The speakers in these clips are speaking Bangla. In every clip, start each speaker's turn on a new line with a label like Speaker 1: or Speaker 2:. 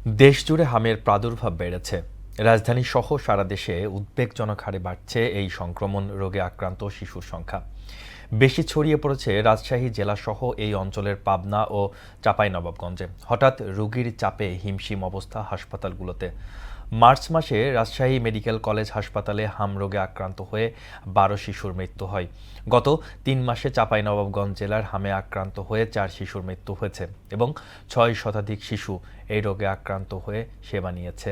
Speaker 1: দেশজুড়ে হামের প্রাদুর্ভাব বেড়েছে। রাজধানী সহ সারা দেশে উদ্বেগজনক হারে বাড়ছে এই সংক্রমণ রোগে আক্রান্ত শিশুর সংখ্যা। বেশি ছড়িয়ে পড়েছে রাজশাহী জেলাসহ এই অঞ্চলের পাবনা ও চাঁপাইনবাবগঞ্জে। হঠাৎ রোগীর চাপে হিমশিম অবস্থা হাসপাতালগুলোতে। মার্চ মাসে রাজশাহী মেডিকেল কলেজ হাসপাতালে হাম রোগে আক্রান্ত হয়ে 12 শিশুর মৃত্যু হয়। গত 3 মাসে চাঁপাইনবাবগঞ্জ জেলার হামে আক্রান্ত হয়ে 4 শিশুর মৃত্যু হয়েছে এবং 6 শতাধিক শিশু এই রোগে আক্রান্ত হয়ে সেবা নিয়েছে।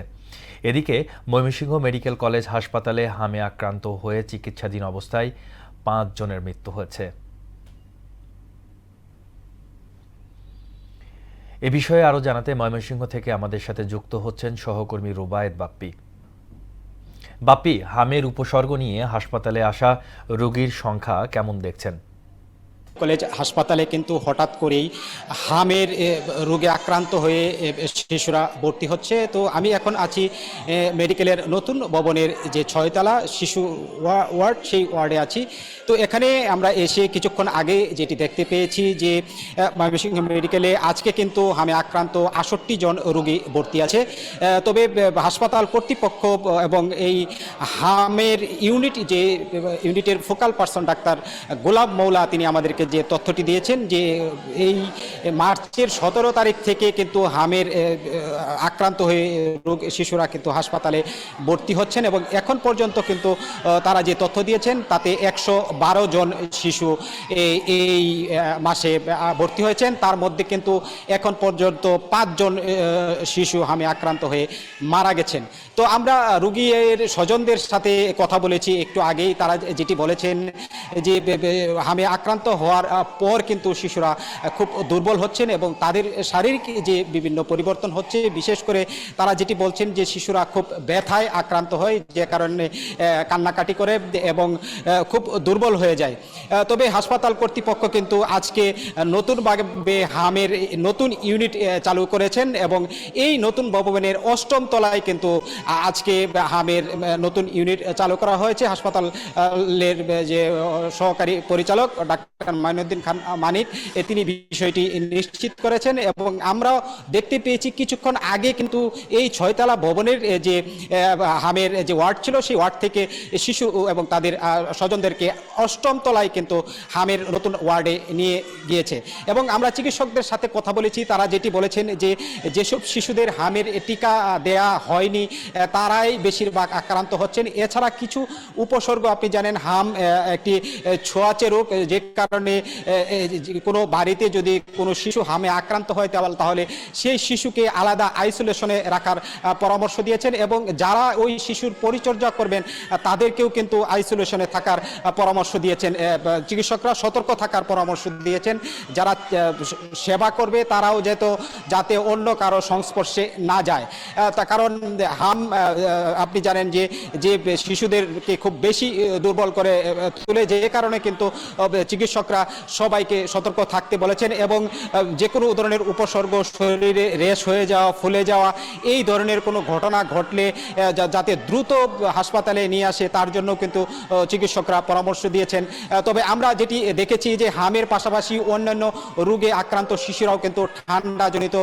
Speaker 1: এদিকে ময়মনসিংহ মেডিকেল কলেজ হাসপাতালে হামে আক্রান্ত হয়ে চিকিৎসাধীন অবস্থায় 5 জনের মৃত্যু হয়েছে। এ বিষয়ে আরও জানাতে ময়মনসিংহ থেকে আমাদের সাথে যুক্ত হচ্ছেন সহকর্মী রুবায়েত বাপ্পি। বাপ্পি, হামের উপসর্গ নিয়ে হাসপাতালে আসা রোগীর সংখ্যা কেমন দেখছেন?
Speaker 2: কলেজ হাসপাতালে কিন্তু হঠাৎ করেই হামের রোগে আক্রান্ত হয়ে শিশুরা ভর্তি হচ্ছে। তো আমি এখন আছি মেডিকেলের নতুন ভবনের যে 6 তলা শিশু ওয়ার্ড, সেই ওয়ার্ডে আছি। তো এখানে আমরা এসে কিছুক্ষণ আগে যেটি দেখতে পেয়েছি যে ময়মনসিংহ মেডিকেলে আজকে কিন্তু হামে আক্রান্ত 68 জন রোগী ভর্তি আছে। তবে হাসপাতাল কর্তৃপক্ষ এবং এই হামের ইউনিটের ফোকাল পার্সন ডাক্তার গোলাম মৌলা তিনি আমাদেরকে যে তথ্যটি দিয়েছেন যে এই মার্চের 17 তারিখ থেকে কিন্তু হামের আক্রান্ত হয়ে শিশুরা কিন্তু হাসপাতালে ভর্তি হচ্ছেন এবং এখন পর্যন্ত কিন্তু তারা যে তথ্য দিয়েছেন তাতে 112 জন শিশু এই মাসে ভর্তি হয়েছেন। তার মধ্যে কিন্তু এখন পর্যন্ত 5 জন শিশু হামে আক্রান্ত হয়ে মারা গেছেন। তো আমরা রোগীর স্বজনদের সাথে কথা বলেছি একটু আগেই। তারা যেটি বলেছেন যে হামে আক্রান্ত হওয়ার পর কিন্তু শিশুরা খুব দুর্বল হচ্ছেন এবং তাদের শারীরিক যে বিভিন্ন পরিবর্তন হচ্ছে, বিশেষ করে তারা যেটি বলছেন যে শিশুরা খুব ব্যথায় আক্রান্ত হয়, যে কারণে কান্নাকাটি করে এবং খুব দুর্বল হয়ে যায়। তবে হাসপাতাল কর্তৃপক্ষ কিন্তু আজকে নতুনভাবে হামের নতুন ইউনিট চালু করেছেন এবং এই নতুন ভবনের 8ম তলায় কিন্তু আজকে হামের নতুন ইউনিট চালু করা হয়েছে। হাসপাতালের যে সহকারী পরিচালক ডাক্তার মাইনুদ্দিন খান মানিক তিনি বিষয়টি নিশ্চিত করেছেন এবং আমরাও দেখতে পেয়েছি কিছুক্ষণ আগে কিন্তু এই 6 তলা ভবনের যে হামের যে ওয়ার্ড ছিল সেই ওয়ার্ড থেকে শিশু এবং তাদের স্বজনদেরকে 8ম তলায় কিন্তু হামের নতুন ওয়ার্ডে নিয়ে গিয়েছে এবং আমরা চিকিৎসকদের সাথে কথা বলেছি। তারা যেটি বলেছেন যে যেসব শিশুদের হামের টিকা দেয়া হয়নি তারাই বেশিরভাগ আক্রান্ত হচ্ছেন। এছাড়া কিছু উপসর্গ, আপনি জানেন হাম একটি ছোঁয়াচে রোগ, যে কারণে কোনো বাড়িতে যদি কোনো শিশু হামে আক্রান্ত হয় তাহলে সেই শিশুকে আলাদা আইসোলেশনে রাখার পরামর্শ দিয়েছেন এবং যারা ওই শিশুর পরিচর্যা করবেন তাদেরকেও কিন্তু আইসোলেশনে থাকার পরামর্শ দিয়েছেন। চিকিৎসকরা সতর্ক থাকার পরামর্শ দিয়েছেন, যারা সেবা করবে তারাও যাতে অন্য কারো সংস্পর্শে না যায়। কারণ হাম আপনি জানেন যে শিশুদেরকে খুব বেশি দুর্বল করে তুলে, যে কারণে কিন্তু চিকিৎসকরা সবাইকে সতর্ক থাকতে বলেছেন এবং যে কোনো ধরনের উপসর্গ, শরীরে রেশ হয়ে যাওয়া, ফুলে যাওয়া, এই ধরনের কোনো ঘটনা ঘটলে যাতে দ্রুত হাসপাতালে নিয়ে আসে তার জন্য কিন্তু চিকিৎসকরা পরামর্শ দিয়েছেন। তবে আমরা যেটি দেখেছি যে হামের পাশাপাশি অন্যান্য রোগে আক্রান্ত শিশুরাও কিন্তু ঠান্ডাজনিত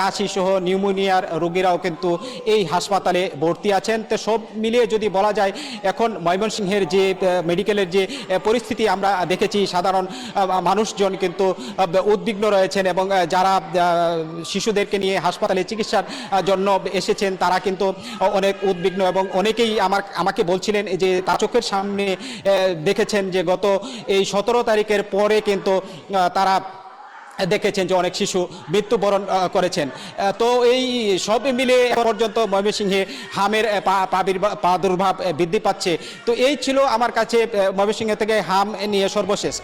Speaker 2: কাশি সহ নিউমোনিয়ার রোগীরাও কিন্তু এই হাসপাতালে ভর্তি আছেন। তো সব মিলিয়ে যদি বলা যায় এখন ময়মনসিংহের যে মেডিকেলের যে পরিস্থিতি আমরা দেখেছি, সাধারণ মানুষজন কিন্তু উদ্বিগ্ন রয়েছেন এবং যারা শিশুদেরকে নিয়ে হাসপাতালে চিকিৎসার জন্য এসেছেন তারা কিন্তু অনেক উদ্বিগ্ন এবং অনেকেই আমাকে বলছিলেন যে তার চোখের সামনে দেখেছেন যে গত এই 17 তারিখের পরে কিন্তু তারা দেখেছেন যে অনেক শিশু মৃত্যুবরণ করেছেন। তো এই সব মিলে পর্যন্ত ময়মনসিংহে হামের প্রাদুর্ভাব বৃদ্ধি পাচ্ছে। তো এই ছিল আমার কাছে ময়মনসিংহ থেকে হাম নিয়ে সর্বশেষ।